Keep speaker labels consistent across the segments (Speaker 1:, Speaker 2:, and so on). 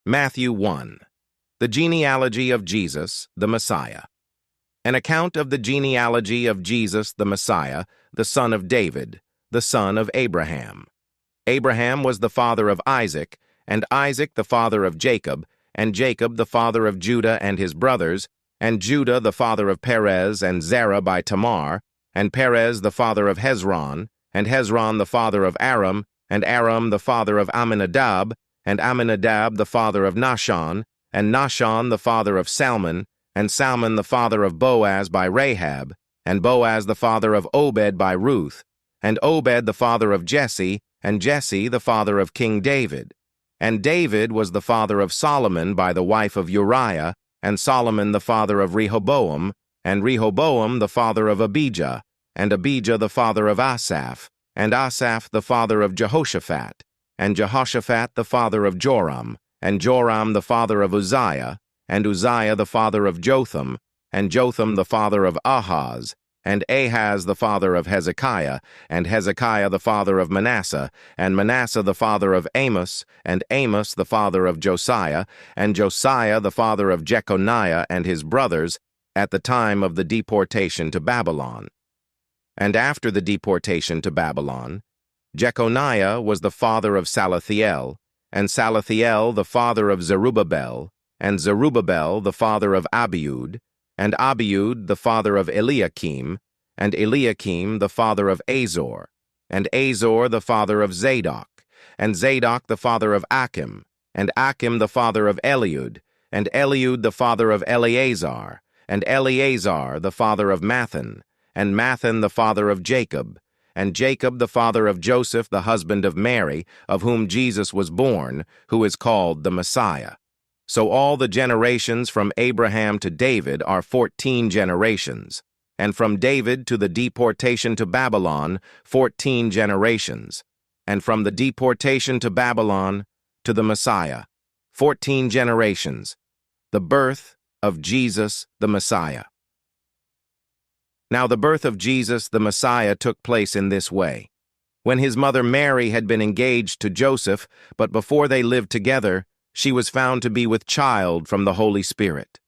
Speaker 1: Matthew 1. The genealogy of Jesus, the Messiah. An account of the genealogy of Jesus, the Messiah, the son of David, the son of Abraham. Abraham was the father of Isaac, and Isaac the father of Jacob, and Jacob the father of Judah and his brothers, and Judah the father of Perez and Zerah by Tamar, and Perez the father of Hezron, and Hezron the father of Aram, and Aram the father of Aminadab, and Aminadab the father of Nahshon, and Nahshon the father of Salmon, and Salmon the father of Boaz by Rahab, and Boaz the father of Obed by Ruth, and Obed the father of Jesse, and Jesse the father of King David. And David was the father of Solomon by the wife of Uriah, and Solomon the father of Rehoboam, and Rehoboam the father of Abijah, and Abijah the father of Asaph, and Asaph the father of Jehoshaphat, and Jehoshaphat the father of Joram, and Joram the father of Uzziah, and Uzziah the father of Jotham, and Jotham the father of Ahaz, and Ahaz the father of Hezekiah, and Hezekiah the father of Manasseh, and Manasseh the father of Amos, and Amos the father of Josiah, and Josiah the father of Jechoniah and his brothers, at the time of the deportation to Babylon. And after the deportation to Babylon, Jechoniah was the father of Salathiel, and Salathiel the father of Zerubbabel, and Zerubbabel the father of Abiud, and Abiud the father of Eliakim, and Eliakim the father of Azor, and Azor the father of Zadok, and Zadok the father of Achim, and Achim the father of Eliud, and Eliud the father of Eleazar, and Eleazar the father of Mathan, and Mathan the father of Jacob, and Jacob the father of Joseph the husband of Mary, of whom Jesus was born, who is called the Messiah. So all the generations from Abraham to David are 14 generations, and from David to the deportation to Babylon, 14 generations, and from the deportation to Babylon to the Messiah, 14 generations, the birth of Jesus the Messiah. Now the birth of Jesus the Messiah took place in this way. When his mother Mary had been engaged to Joseph, but before they lived together, she was found to be with child from the Holy Spirit.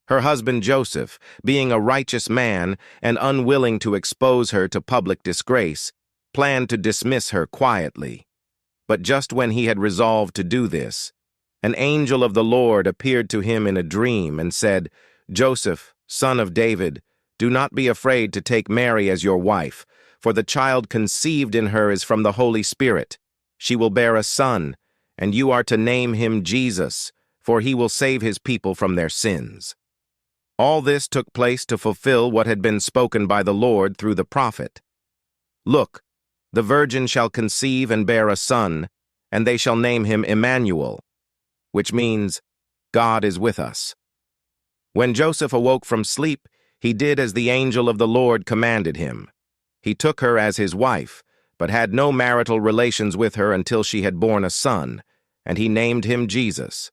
Speaker 1: Her husband Joseph, being a righteous man and unwilling to expose her to public disgrace, planned to dismiss her quietly. But just when he had resolved to do this, an angel of the Lord appeared to him in a dream and said, "Joseph, son of David, do not be afraid to take Mary as your wife, for the child conceived in her is from the Holy Spirit. She will bear a son, and you are to name him Jesus, for he will save his people from their sins." All this took place to fulfill what had been spoken by the Lord through the prophet. "Look, the virgin shall conceive and bear a son, and they shall name him Emmanuel," which means, God is with us. When Joseph awoke from sleep, he did as the angel of the Lord commanded him. He took her as his wife, but had no marital relations with her until she had borne a son, and he named him Jesus.